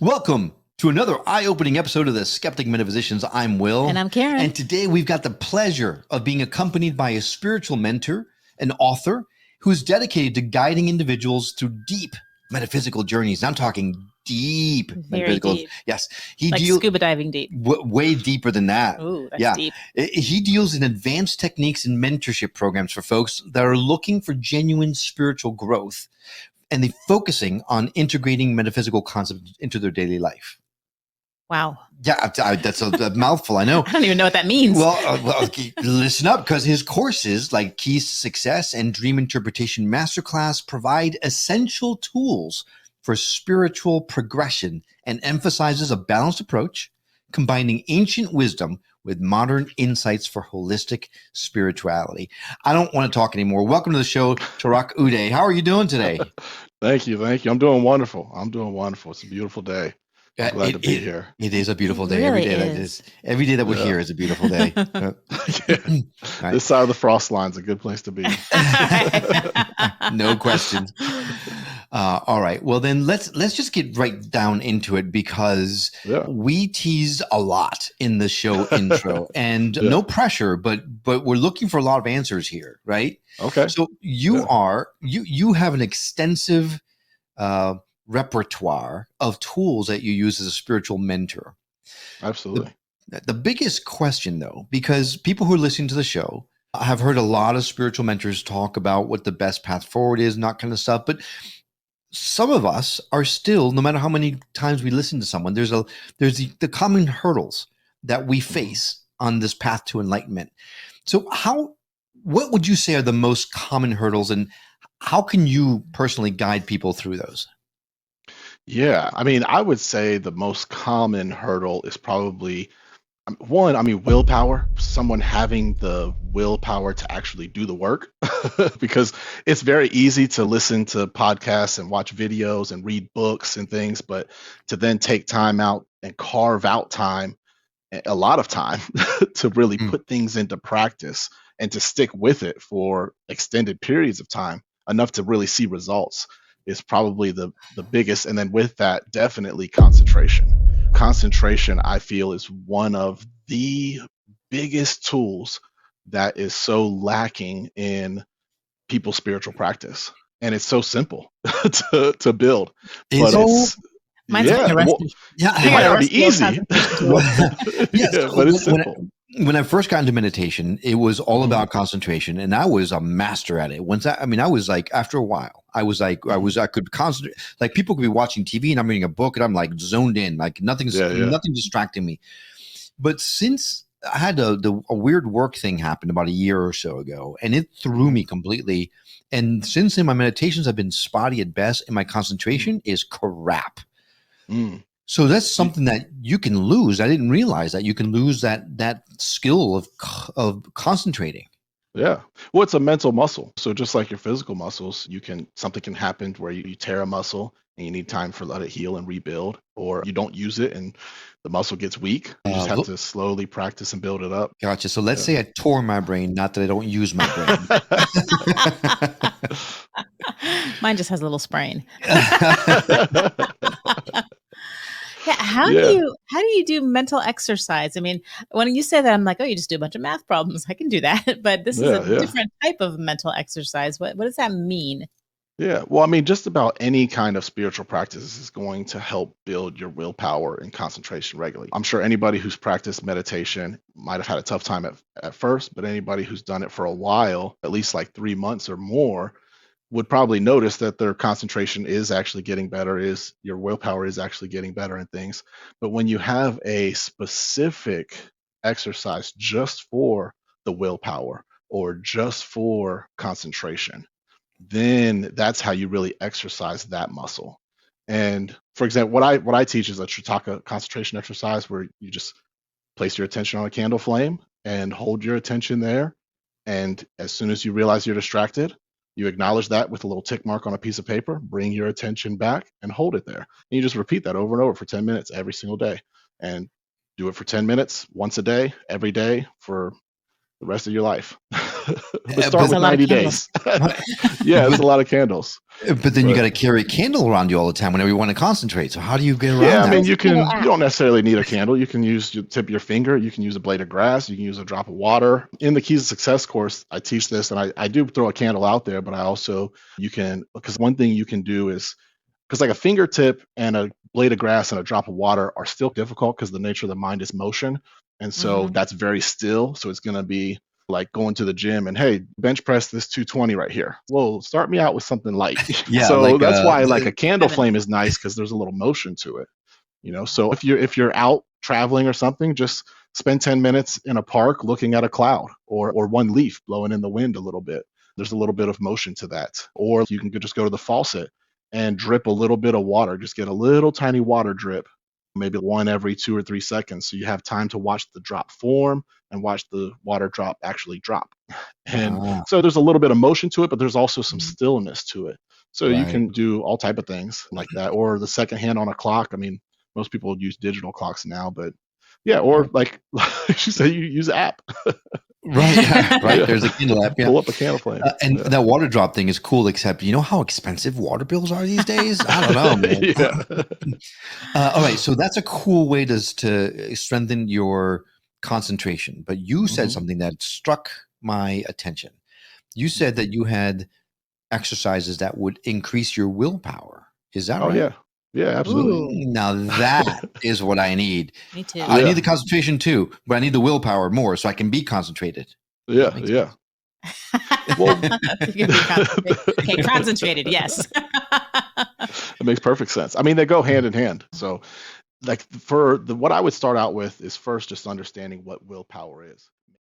Welcome to another eye-opening episode of the Skeptic Metaphysicians. I'm Will. And I'm Karen. And today we've got the pleasure of being accompanied by a spiritual mentor, an author, who's dedicated to guiding individuals through deep metaphysical journeys. I'm talking deep metaphysical. Deep. Yes. Like scuba diving deep. Way deeper than that. Ooh, that's deep. He deals in advanced techniques and mentorship programs for folks that are looking for genuine spiritual growth. And they're focusing on integrating metaphysical concepts into their daily life. Wow. Yeah, that's a mouthful, I know. I don't even know what that means. Well, listen up, because his courses like Keys to Success and Dream Interpretation Masterclass provide essential tools for spiritual progression and emphasizes a balanced approach, combining ancient wisdom with modern insights for holistic spirituality. I don't want to talk anymore. Welcome to the show, Tarak Uday. How are you doing today? Thank you. I'm doing wonderful. It's a beautiful day. I'm glad to be here. It is a beautiful day. Really Every day that we're here is a beautiful day. Right. This side of the frost line's a good place to be. No question. All right. Well, then let's just get right down into it, because we tease a lot in the show intro, and no pressure, but we're looking for a lot of answers here, right? Okay. So you have an extensive repertoire of tools that you use as a spiritual mentor. Absolutely. The biggest question, though, because people who are listening to the show have heard a lot of spiritual mentors talk about what the best path forward is and that kind of stuff, but some of us are still, no matter how many times we listen to someone, there's the common hurdles that we face on this path to enlightenment. So what would you say are the most common hurdles, and how can you personally guide people through those? Yeah, I would say the most common hurdle is probably willpower, someone having the willpower to actually do the work, because it's very easy to listen to podcasts and watch videos and read books and things, but to then take time out and carve out time, a lot of time, to really put things into practice and to stick with it for extended periods of time, enough to really see results, is probably the biggest. And then with that, definitely concentration. Concentration, I feel, is one of the biggest tools that is so lacking in people's spiritual practice. And it's so simple to build. But mine's kind of rusty. It might not be easy. But it's simple. When I first got into meditation, it was all about concentration, and I was a master at it. I was like, after a while, I could concentrate. Like, people could be watching TV and I'm reading a book and I'm like zoned in, like nothing distracting me. But since I had a weird work thing happen about a year or so ago, and it threw me completely. And since then, my meditations have been spotty at best, and my concentration is crap. So that's something that you can lose. I didn't realize that you can lose that skill of concentrating. Yeah. Well, it's a mental muscle. So just like your physical muscles, something can happen where you tear a muscle and you need time to let it heal and rebuild, or you don't use it and the muscle gets weak. You just have to slowly practice and build it up. Gotcha. So let's say I tore my brain, not that I don't use my brain. Mine just has a little sprain. Yeah, how do you do mental exercise? I mean, when you say that, I'm like, oh, you just do a bunch of math problems. I can do that. But this is a different type of mental exercise. What does that mean? Yeah, well, just about any kind of spiritual practice is going to help build your willpower and concentration regularly. I'm sure anybody who's practiced meditation might have had a tough time at first, but anybody who's done it for a while, at least like 3 months or more, would probably notice that their concentration is actually getting better, is your willpower is actually getting better and things. But when you have a specific exercise just for the willpower or just for concentration, then that's how you really exercise that muscle. And for example, what I teach is a Tritaka concentration exercise, where you just place your attention on a candle flame and hold your attention there. And as soon as you realize you're distracted, you acknowledge that with a little tick mark on a piece of paper, bring your attention back and hold it there. And you just repeat that over and over for 10 minutes every single day, and do it for 10 minutes once a day, every day, for the rest of your life. But start with 90 days. Yeah, it's a lot of candles. But then you got to carry a candle around you all the time whenever you want to concentrate. So how do you get around that? I mean, you don't necessarily need a candle. You can use your tip of your finger. You can use a blade of grass. You can use a drop of water. In the Keys to Success course, I teach this, and I do throw a candle out there, but I also, because one thing you can do is, because like a fingertip and a blade of grass and a drop of water are still difficult because the nature of the mind is motion. And so that's very still. So it's going to be like going to the gym and, hey, bench press this 220 right here. Well, start me out with something light. So that's why like a candle flame is nice, because there's a little motion to it. So if you're out traveling or something, just spend 10 minutes in a park looking at a cloud or one leaf blowing in the wind a little bit. There's a little bit of motion to that. Or you can just go to the faucet and drip a little bit of water. Just get a little tiny water drip, maybe one every 2 or 3 seconds. So you have time to watch the drop form and watch the water drop actually drop. And so there's a little bit of motion to it, but there's also some stillness to it. So you can do all type of things like that. Or the second hand on a clock. I mean, most people use digital clocks now, but yeah, or like you say, you use an app. Right. There's a candle app. Pull up a candle flame. And that water drop thing is cool, except you know how expensive water bills are these days? I don't know, man. All right. So that's a cool way to strengthen your concentration. But you said something that struck my attention. You said that you had exercises that would increase your willpower. Is that right? Yeah. Yeah, absolutely. Ooh, now that is what I need. Me too. I need the concentration too, but I need the willpower more so I can be concentrated. Yeah. Well, okay, concentrated. Yes. It makes perfect sense. I mean, they go hand in hand. So, like what I would start out with is first just understanding what willpower is.